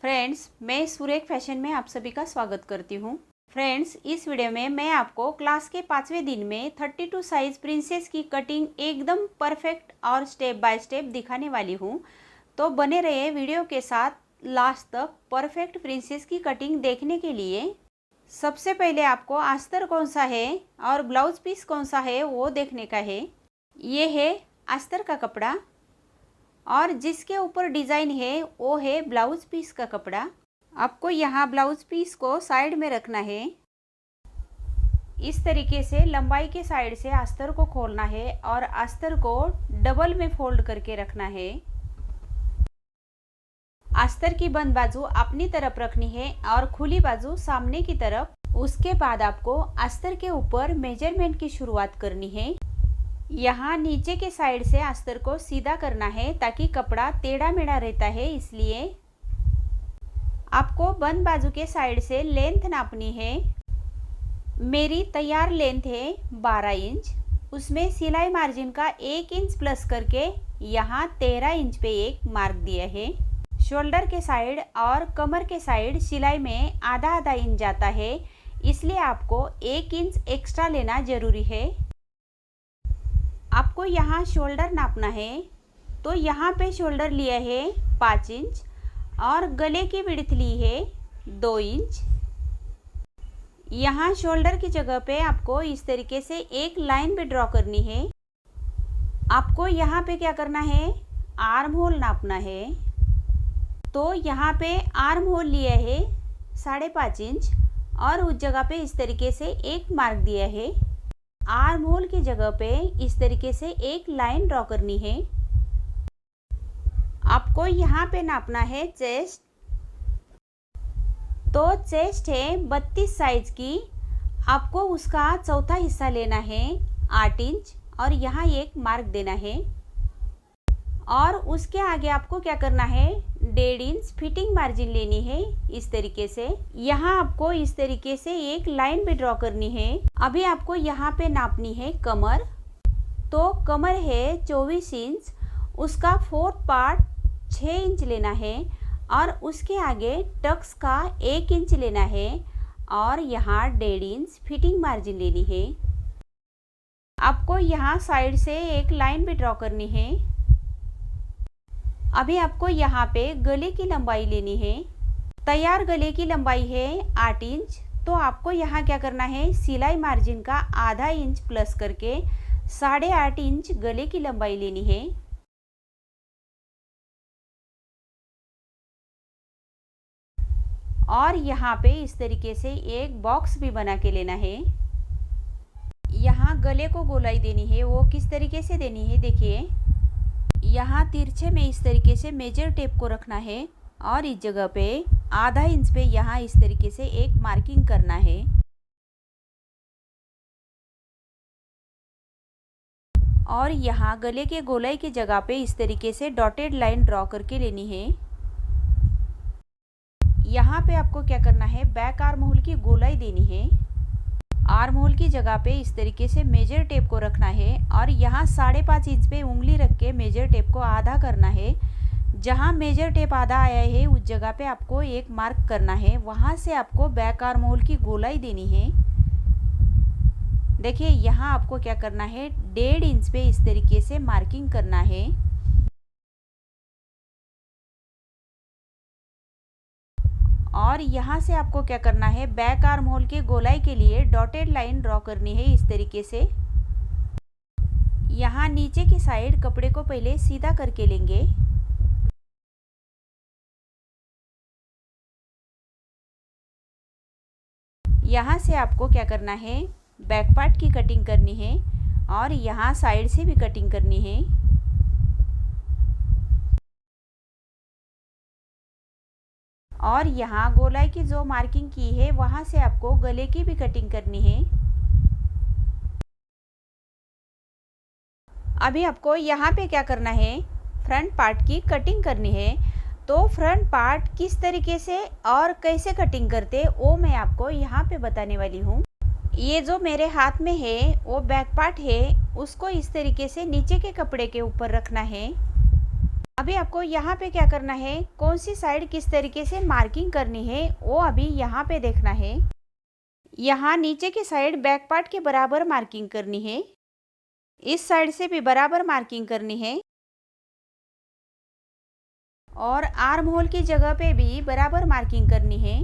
Friends, मैं सुरेख fashion में आप सभी का स्वागत करती हूँ। फ्रेंड्स, इस वीडियो में मैं आपको क्लास के 5वें दिन में 32 साइज प्रिंसेस की कटिंग एकदम परफेक्ट और स्टेप बाय स्टेप दिखाने वाली हूँ। तो बने रहिए वीडियो के साथ लास्ट तक परफेक्ट प्रिंसेस की कटिंग देखने के लिए। सबसे पहले आपको अस्तर कौन सा है और ब्लाउज पीस कौन सा है वो देखने का है। ये है अस्तर का कपड़ा और जिसके ऊपर डिज़ाइन है वो है ब्लाउज पीस का कपड़ा। आपको यहाँ ब्लाउज पीस को साइड में रखना है। इस तरीके से लंबाई के साइड से अस्तर को खोलना है और अस्तर को डबल में फोल्ड करके रखना है। अस्तर की बंद बाजू अपनी तरफ रखनी है और खुली बाजू सामने की तरफ। उसके बाद आपको अस्तर के ऊपर मेजरमेंट की शुरुआत करनी है। यहाँ नीचे के साइड से अस्तर को सीधा करना है ताकि कपड़ा टेढ़ा मेढ़ा रहता है, इसलिए आपको बंद बाजू के साइड से लेंथ नापनी है। मेरी तैयार लेंथ है 12 इंच। उसमें सिलाई मार्जिन का 1 इंच प्लस करके यहाँ 13 इंच पे एक मार्क दिया है। शोल्डर के साइड और कमर के साइड सिलाई में आधा आधा इंच जाता है, इसलिए आपको 1 इंच एक्स्ट्रा लेना जरूरी है। आपको यहाँ शोल्डर नापना है, तो यहाँ पे शोल्डर लिया है 5 इंच और गले की विड्थ ली है 2 इंच। यहाँ शोल्डर की जगह पे आपको इस तरीके से एक लाइन भी ड्रॉ करनी है। आपको यहाँ पे क्या करना है, आर्म होल नापना है। तो यहाँ पे आर्म होल लिया है 5.5 इंच और उस जगह पे इस तरीके से एक मार्क दिया है। आर्म होल की जगह पे इस तरीके से एक लाइन ड्रॉ करनी है। आपको यहाँ पे नापना है चेस्ट। तो चेस्ट है 32 साइज की। आपको उसका चौथा हिस्सा लेना है 8 इंच और यहाँ एक मार्क देना है। और उसके आगे आपको क्या करना है, 1.5 इंच फिटिंग मार्जिन लेनी है इस तरीके से। यहाँ आपको इस तरीके से एक लाइन भी ड्रॉ करनी है। अभी आपको यहाँ पे नापनी है कमर। तो कमर है 24 इंच, उसका 4th पार्ट 6 इंच लेना है और उसके आगे टक्स का 1 इंच लेना है और यहाँ 1.5 इंच फिटिंग मार्जिन लेनी है। आपको यहाँ साइड से एक लाइन भी ड्रॉ करनी है। अभी आपको यहाँ पे गले की लंबाई लेनी है। तैयार गले की लंबाई है 8 इंच। तो आपको यहाँ क्या करना है, सिलाई मार्जिन का आधा इंच प्लस करके 8.5 इंच गले की लंबाई लेनी है। और यहाँ पे इस तरीके से एक बॉक्स भी बना के लेना है। यहाँ गले को गोलाई देनी है, वो किस तरीके से देनी है देखिए। यहाँ तिरछे में इस तरीके से मेजर टेप को रखना है और इस जगह पे आधा इंच पे यहाँ इस तरीके से एक मार्किंग करना है। और यहाँ गले के गोलाई की जगह पे इस तरीके से डॉटेड लाइन ड्रॉ करके लेनी है। यहाँ पे आपको क्या करना है, बैक आर्म होल की गोलाई देनी है। आर्म होल की जगह पे इस तरीके से मेजर टेप को रखना है और यहाँ 5.5 इंच पे उंगली रख के मेजर टेप को आधा करना है। जहाँ मेजर टेप आधा आया है उस जगह पे आपको एक मार्क करना है। वहाँ से आपको बैक आर्म होल की गोलाई देनी है। देखिए यहाँ आपको क्या करना है, 1.5 इंच पे इस तरीके से मार्किंग करना है। और यहाँ से आपको क्या करना है, बैक आर्म होल के गोलाई के लिए डॉटेड लाइन ड्रॉ करनी है इस तरीके से। यहाँ नीचे की साइड कपड़े को पहले सीधा करके लेंगे। यहाँ से आपको क्या करना है, बैक पार्ट की कटिंग करनी है और यहाँ साइड से भी कटिंग करनी है। और यहाँ गोलाई की जो मार्किंग की है वहाँ से आपको गले की भी कटिंग करनी है। अभी आपको यहाँ पे क्या करना है, फ्रंट पार्ट की कटिंग करनी है। तो फ्रंट पार्ट किस तरीके से और कैसे कटिंग करते वो मैं आपको यहाँ पे बताने वाली हूँ। ये जो मेरे हाथ में है वो बैक पार्ट है, उसको इस तरीके से नीचे के कपड़े के ऊपर रखना है। अभी आपको यहाँ पे क्या करना है, कौन सी साइड किस तरीके से मार्किंग करनी है वो अभी यहाँ पे देखना है। यहाँ नीचे की साइड बैक पार्ट के बराबर मार्किंग करनी है, इस साइड से भी बराबर मार्किंग करनी है और आर्म होल की जगह पे भी बराबर मार्किंग करनी है।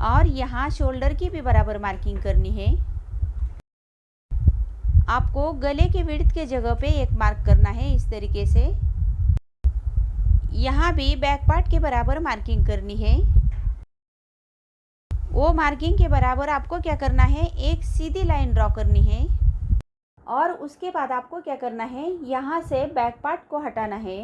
और यहाँ शोल्डर की भी बराबर मार्किंग करनी है। आपको गले के विड्थ के जगह पे एक मार्क करना है इस तरीके से। यहाँ भी बैक पार्ट के बराबर मार्किंग करनी है। वो मार्किंग के बराबर आपको क्या करना है, एक सीधी लाइन ड्रॉ करनी है और उसके बाद आपको क्या करना है, यहाँ से बैक पार्ट को हटाना है।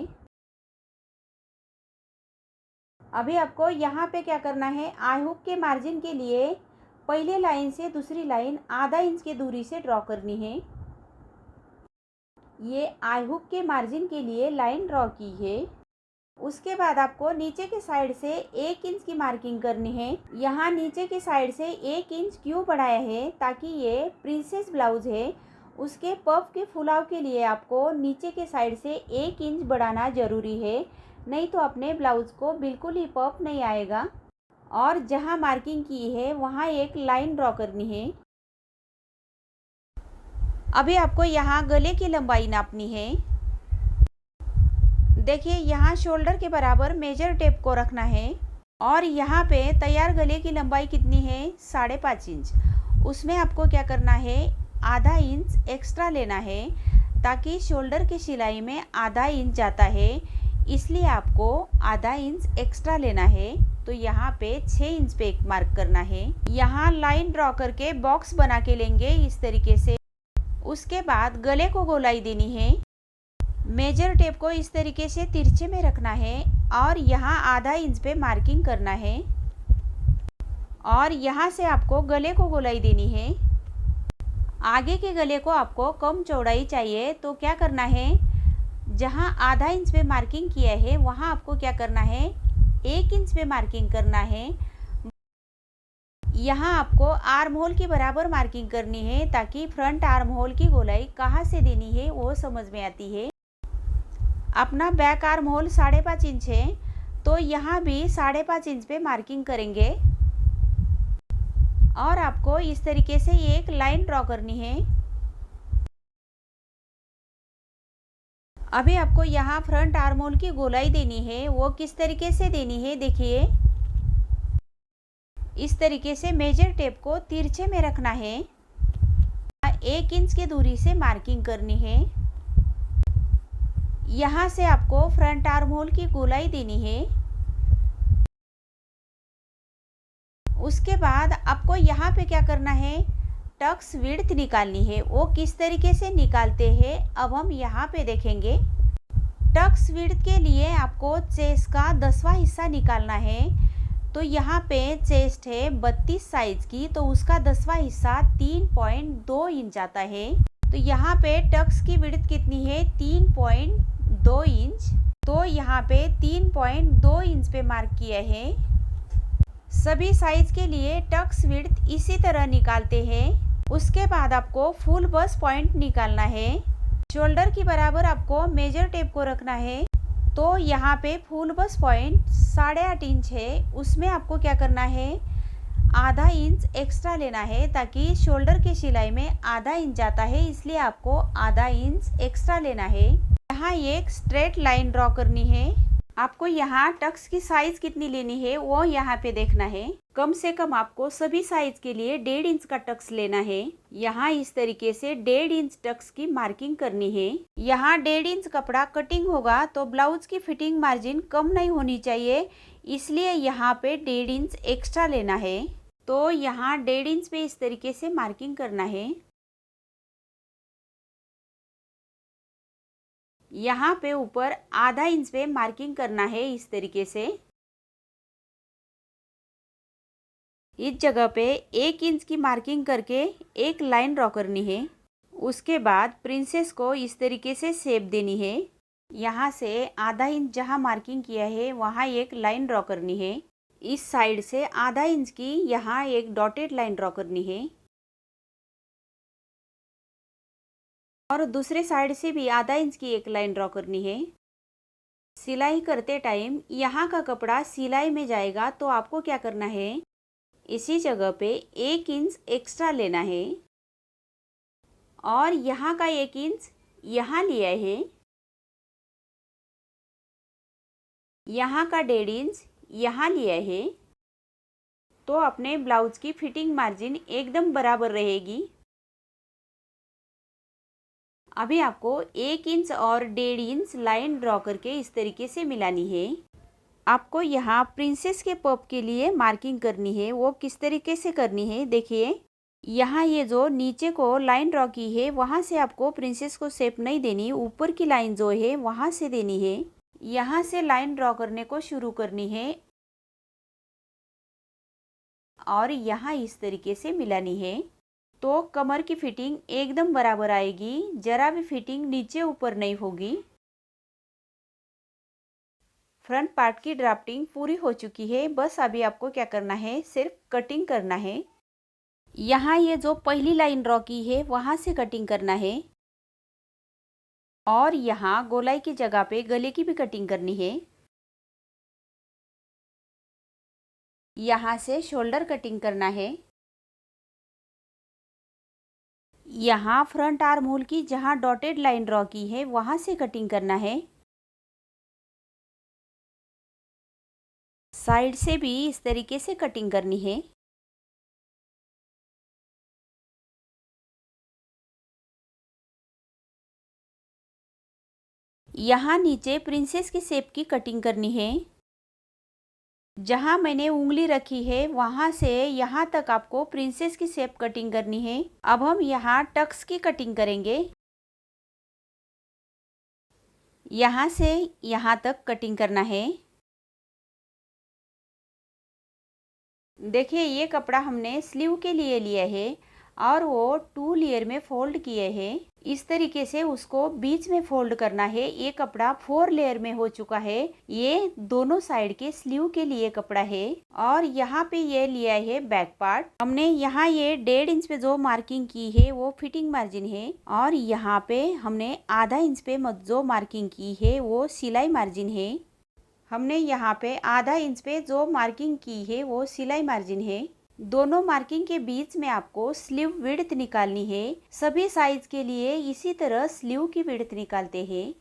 अभी आपको यहाँ पे क्या करना है, आई हुक के मार्जिन के लिए पहले लाइन से दूसरी लाइन आधा इंच की दूरी से ड्रॉ करनी है। ये आई हुक के मार्जिन के लिए लाइन ड्रॉ की है। उसके बाद आपको नीचे के साइड से 1 इंच की मार्किंग करनी है। यहाँ नीचे की साइड से 1 इंच क्यों बढ़ाया है, ताकि ये प्रिंसेस ब्लाउज है, उसके पफ के फुलाव के लिए आपको नीचे के साइड से 1 इंच बढ़ाना ज़रूरी है, नहीं तो अपने ब्लाउज को बिल्कुल ही पफ नहीं आएगा। और जहाँ मार्किंग की है वहाँ एक लाइन ड्रॉ करनी है। अभी आपको यहाँ गले की लंबाई नापनी है। देखिए यहाँ शोल्डर के बराबर मेजर टेप को रखना है और यहाँ पे तैयार गले की लंबाई कितनी है, 5.5 इंच। उसमें आपको क्या करना है, आधा इंच एक्स्ट्रा लेना है, ताकि शोल्डर की सिलाई में आधा इंच जाता है, इसलिए आपको आधा इंच एक्स्ट्रा लेना है। तो यहाँ पे 6 इंच पे एक मार्क करना है। यहाँ लाइन ड्रॉ करके बॉक्स बना के लेंगे इस तरीके से। उसके बाद गले को गोलाई देनी है। मेजर टेप को इस तरीके से तिरछे में रखना है और यहाँ आधा इंच पे मार्किंग करना है और यहाँ से आपको गले को गोलाई देनी है। आगे के गले को आपको कम चौड़ाई चाहिए, तो क्या करना है, जहाँ आधा इंच पे मार्किंग किया है वहाँ आपको क्या करना है, 1 इंच पे मार्किंग करना है। यहाँ आपको आर्म होल की बराबर मार्किंग करनी है, ताकि फ्रंट आर्म होल की गोलाई कहाँ से देनी है वो समझ में आती है। अपना बैक आर्म होल 5.5 इंच है, तो यहाँ भी 5.5 इंच पे मार्किंग करेंगे और आपको इस तरीके से एक लाइन ड्रॉ करनी है। अभी आपको यहाँ फ्रंट आर्म होल की गोलाई देनी है, वो किस तरीके से देनी है, देखिए इस तरीके से मेजर टेप को तिरछे में रखना है, 1 इंच की दूरी से मार्किंग करनी है। यहाँ से आपको फ्रंट आर्म होल की गोलाई देनी है। उसके बाद आपको यहाँ पे क्या करना है, टक्स विड्थ निकालनी है। वो किस तरीके से निकालते हैं अब हम यहाँ पे देखेंगे। टक्स विड्थ के लिए आपको चेस्ट का 10वां हिस्सा निकालना है। तो यहाँ पे चेस्ट है 32 साइज की, तो उसका 10वां हिस्सा 3.2 इंच आता है। तो यहाँ पे टक्स की विड्थ कितनी है, 3.2 इंच। तो यहाँ पे 3.2 इंच पे मार्क किया है। सभी साइज के लिए टक्स विड्थ इसी तरह निकालते हैं। उसके बाद आपको फुल बस पॉइंट निकालना है। शोल्डर की बराबर आपको मेजर टेप को रखना है। तो यहाँ पे फुल बस पॉइंट 8.5 इंच है, उसमें आपको क्या करना है, आधा इंच एक्स्ट्रा लेना है, ताकि शोल्डर की सिलाई में आधा इंच जाता है, इसलिए आपको आधा इंच एक्स्ट्रा लेना है। यहाँ एक स्ट्रेट लाइन ड्रॉ करनी है। आपको यहाँ टक्स की साइज कितनी लेनी है वो यहाँ पे देखना है। कम से कम आपको सभी साइज के लिए 1.5 इंच का टक्स लेना है। यहाँ इस तरीके से 1.5 इंच टक्स की मार्किंग करनी है। यहाँ 1.5 इंच कपड़ा कटिंग होगा तो ब्लाउज की फिटिंग मार्जिन कम नहीं होनी चाहिए, इसलिए यहाँ पे 1.5 इंच एक्स्ट्रा लेना है। तो यहाँ 1.5 इंच पे इस तरीके से मार्किंग करना है। यहाँ पे ऊपर आधा इंच पे मार्किंग करना है इस तरीके से। इस जगह पे 1 इंच की मार्किंग करके एक लाइन ड्रॉ करनी है। उसके बाद प्रिंसेस को इस तरीके से शेप देनी है। यहाँ से आधा इंच जहाँ मार्किंग किया है वहाँ एक लाइन ड्रॉ करनी है। इस साइड से आधा इंच की यहाँ एक डॉटेड लाइन ड्रॉ करनी है। और दूसरे साइड से भी आधा इंच की एक लाइन ड्रॉ करनी है। सिलाई करते टाइम यहाँ का कपड़ा सिलाई में जाएगा, तो आपको क्या करना है, इसी जगह पे 1 इंच एक्स्ट्रा लेना है और यहाँ का 1 इंच यहाँ लिया है, यहाँ का 1.5 इंच यहाँ लिया है। तो अपने ब्लाउज की फिटिंग मार्जिन एकदम बराबर रहेगी। अभी आपको 1 इंच और 1.5 इंच लाइन ड्रॉ करके इस तरीके से मिलानी है। आपको यहाँ प्रिंसेस के पफ के लिए मार्किंग करनी है। वो किस तरीके से करनी है, देखिए यहाँ ये जो नीचे को लाइन ड्रॉ की है वहाँ से आपको प्रिंसेस को शेप नहीं देनी, ऊपर की लाइन जो है वहाँ से देनी है। यहाँ से लाइन ड्रॉ करने को शुरू करनी है और यहाँ इस तरीके से मिलानी है। तो कमर की फिटिंग एकदम बराबर आएगी, जरा भी फिटिंग नीचे ऊपर नहीं होगी। फ्रंट पार्ट की ड्राफ्टिंग पूरी हो चुकी है। बस अभी आपको क्या करना है, सिर्फ कटिंग करना है। यहाँ ये जो पहली लाइन ड्रॉ की है वहाँ से कटिंग करना है और यहाँ गोलाई की जगह पे गले की भी कटिंग करनी है। यहाँ से शोल्डर कटिंग करना है। यहाँ फ्रंट आर्म होल की जहाँ डॉटेड लाइन ड्रॉ की है वहाँ से कटिंग करना है। साइड से भी इस तरीके से कटिंग करनी है। यहाँ नीचे प्रिंसेस की शेप की कटिंग करनी है। जहाँ मैंने उंगली रखी है वहाँ से यहाँ तक आपको प्रिंसेस की शेप कटिंग करनी है। अब हम यहाँ टक्स की कटिंग करेंगे। यहाँ से यहाँ तक कटिंग करना है। देखिए ये कपड़ा हमने स्लीव के लिए लिया है और वो 2 लेयर में फोल्ड किए हैं। इस तरीके से उसको बीच में फोल्ड करना है। ये कपड़ा 4 लेयर में हो चुका है। ये दोनों साइड के स्लीव के लिए कपड़ा है और यहाँ पे ये लिया है बैक पार्ट। हमने यहाँ ये 1.5 इंच पे जो मार्किंग की है वो फिटिंग मार्जिन है और यहाँ पे हमने आधा इंच पे जो मार्किंग की है वो सिलाई मार्जिन है। हमने यहाँ पे आधा इंच पे जो मार्किंग की है वो सिलाई मार्जिन है। दोनों मार्किंग के बीच में आपको स्लीव विड्थ निकालनी है। सभी साइज के लिए इसी तरह स्लीव की विड्थ निकालते हैं।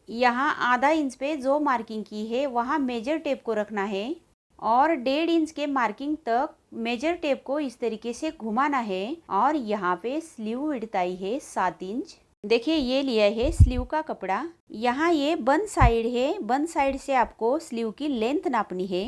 यहाँ आधा इंच पे जो मार्किंग की है वहाँ मेजर टेप को रखना है और 1.5 इंच के मार्किंग तक मेजर टेप को इस तरीके से घुमाना है और यहाँ पे स्लीव विड्थ आई है 7 इंच। देखिए ये लिया है स्लीव का कपड़ा। यहाँ ये बन साइड है, बन साइड से आपको स्लीव की लेंथ नापनी है।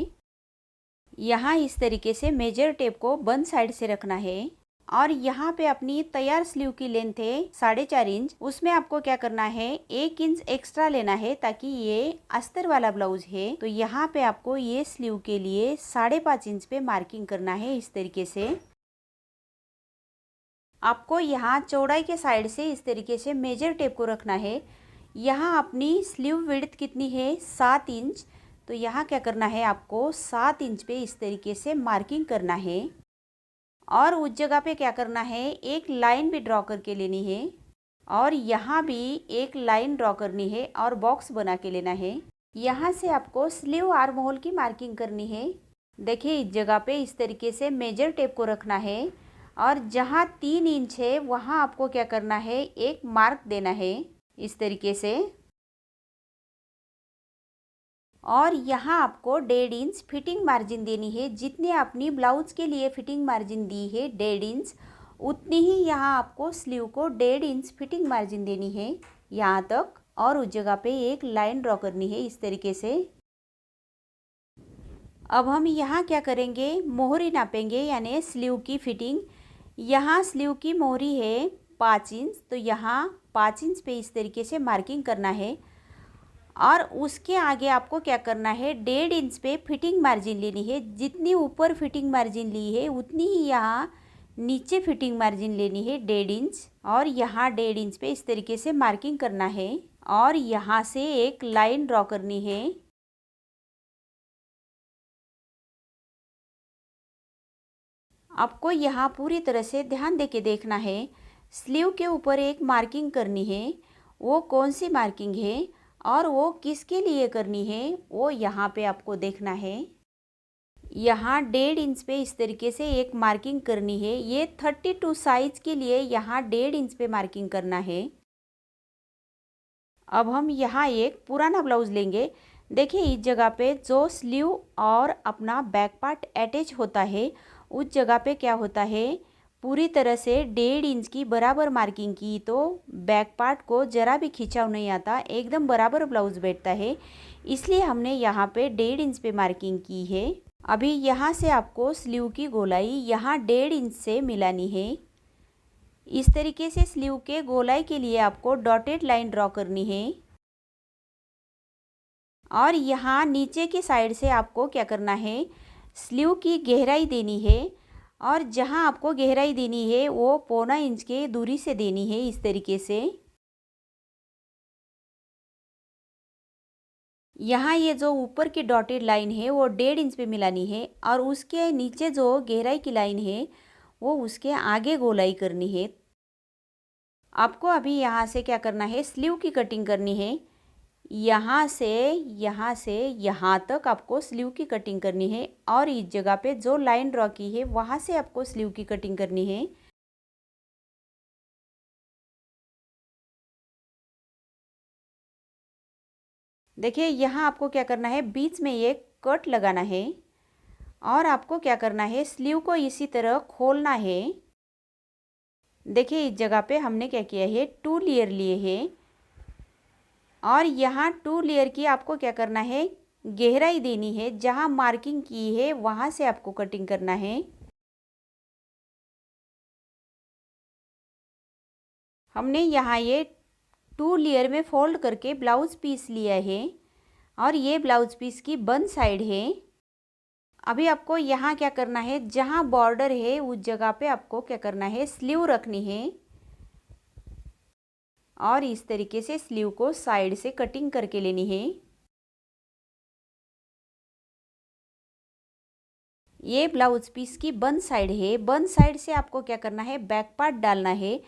यहाँ इस तरीके से मेजर टेप को बन साइड से रखना है और यहाँ पे अपनी तैयार स्लीव की लेंथ है 4.5 इंच। उसमें आपको क्या करना है, 1 इंच एक्स्ट्रा लेना है ताकि ये अस्तर वाला ब्लाउज है। तो यहाँ पे आपको ये स्लीव के लिए 5.5 इंच पे मार्किंग करना है। इस तरीके से आपको यहाँ चौड़ाई के साइड से इस तरीके से मेजर टेप को रखना है। यहाँ अपनी स्लीव विड्थ कितनी है, 7 इंच। तो यहाँ क्या करना है, आपको 7 इंच पे इस तरीके से मार्किंग करना है और उस जगह पे क्या करना है, एक लाइन भी ड्रॉ करके लेनी है और यहाँ भी एक लाइन ड्रॉ करनी है और बॉक्स बना के लेना है। यहाँ से आपको स्लीव आर्म होल की मार्किंग करनी है। देखिए इस जगह पे इस तरीके से मेजर टेप को रखना है और जहाँ 3 इंच है वहाँ आपको क्या करना है, एक मार्क देना है इस तरीके से और यहाँ आपको 1.5 इंच फिटिंग मार्जिन देनी है। जितने अपनी ब्लाउज के लिए फिटिंग मार्जिन दी है 1.5 इंच, उतनी ही यहाँ आपको स्लीव को 1.5 इंच फिटिंग मार्जिन देनी है यहाँ तक और उस जगह पे एक लाइन ड्रॉ करनी है इस तरीके से। अब हम यहाँ क्या करेंगे, मोहरी नापेंगे यानी स्लीव की फिटिंग। यहाँ स्लीव की मोहरी है 5 इंच, तो यहाँ 5 इंच पे इस तरीके से मार्किंग करना है और उसके आगे आपको क्या करना है, 1.5 इंच पे फिटिंग मार्जिन लेनी है। जितनी ऊपर फिटिंग मार्जिन ली है उतनी ही यहाँ नीचे फिटिंग मार्जिन लेनी है 1.5 इंच और यहाँ 1.5 इंच पे इस तरीके से मार्किंग करना है और यहाँ से एक लाइन ड्रॉ करनी है। आपको यहाँ पूरी तरह से ध्यान देके देखना है। स्लीव के ऊपर एक मार्किंग करनी है। वो कौन सी मार्किंग है और वो किसके लिए करनी है वो यहाँ पे आपको देखना है। यहाँ 1.5 इंच पे इस तरीके से एक मार्किंग करनी है। ये 32 साइज के लिए यहाँ 1.5 इंच पे मार्किंग करना है। अब हम यहाँ एक पुराना ब्लाउज़ लेंगे। देखिए इस जगह पे जो स्लीव और अपना बैक पार्ट अटैच होता है उस जगह पे क्या होता है, पूरी तरह से 1.5 इंच की बराबर मार्किंग की तो बैक पार्ट को ज़रा भी खिंचाव नहीं आता, एकदम बराबर ब्लाउज़ बैठता है। इसलिए हमने यहाँ पे 1.5 इंच पे मार्किंग की है। अभी यहाँ से आपको स्लीव की गोलाई यहाँ 1.5 इंच से मिलानी है। इस तरीके से स्लीव के गोलाई के लिए आपको डॉटेड लाइन ड्रॉ करनी है। और यहाँ नीचे की साइड से आपको क्या करना है, स्लीव की गहराई देनी है। और जहाँ आपको गहराई देनी है वो 1.25 इंच के दूरी से देनी है। इस तरीके से यहाँ ये जो ऊपर की डॉटेड लाइन है वो 1.5 इंच पे मिलानी है और उसके नीचे जो गहराई की लाइन है वो उसके आगे गोलाई करनी है। आपको अभी यहाँ से क्या करना है, स्लीव की कटिंग करनी है। यहाँ से यहाँ तक आपको स्लीव की कटिंग करनी है और इस जगह पे जो लाइन ड्रॉ की है वहाँ से आपको स्लीव की कटिंग करनी है। देखिए यहाँ आपको क्या करना है, बीच में एक कट लगाना है और आपको क्या करना है, स्लीव को इसी तरह खोलना है। देखिए इस जगह पे हमने क्या किया है, 2 लेयर लिए हैं और यहाँ 2 लेयर की आपको क्या करना है, गहराई देनी है। जहाँ मार्किंग की है वहाँ से आपको कटिंग करना है। हमने यहाँ ये 2 लेयर में फोल्ड करके ब्लाउज़ पीस लिया है और ये ब्लाउज़ पीस की बन साइड है। अभी आपको यहाँ क्या करना है, जहाँ बॉर्डर है उस जगह पे आपको क्या करना है, स्लीव रखनी है और इस तरीके से स्लीव को साइड से कटिंग करके लेनी है। ये ब्लाउज पीस की बन साइड है। बन साइड से आपको क्या करना है, बैक पार्ट डालना है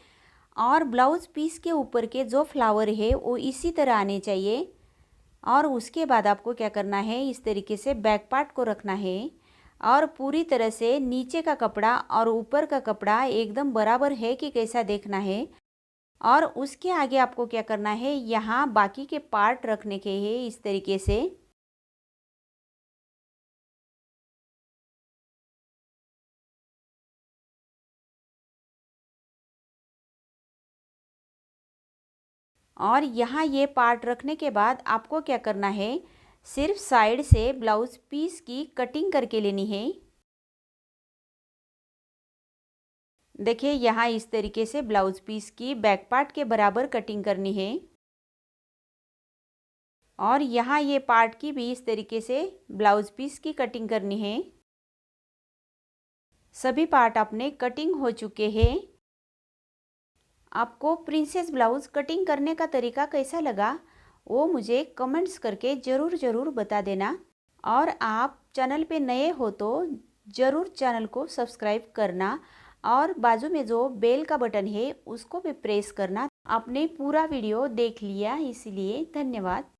और ब्लाउज पीस के ऊपर के जो फ्लावर है वो इसी तरह आने चाहिए। और उसके बाद आपको क्या करना है, इस तरीके से बैक पार्ट को रखना है और पूरी तरह से नीचे का कपड़ा और ऊपर का कपड़ा एकदम बराबर है कि कैसा देखना है। और उसके आगे आपको क्या करना है, यहाँ बाकी के पार्ट रखने के हैं इस तरीके से। और यहाँ ये पार्ट रखने के बाद आपको क्या करना है, सिर्फ साइड से ब्लाउज पीस की कटिंग करके लेनी है। देखिए यहाँ इस तरीके से ब्लाउज पीस की बैक पार्ट के बराबर कटिंग करनी है और यहाँ ये पार्ट की भी इस तरीके से ब्लाउज पीस की कटिंग करनी है। सभी पार्ट अपने कटिंग हो चुके हैं। आपको प्रिंसेस ब्लाउज़ कटिंग करने का तरीका कैसा लगा वो मुझे कमेंट्स करके ज़रूर बता देना। और आप चैनल पे नए हो तो ज़रूर चैनल को सब्सक्राइब करना और बाजू में जो बेल का बटन है उसको भी प्रेस करना। आपने पूरा वीडियो देख लिया, इसलिए धन्यवाद।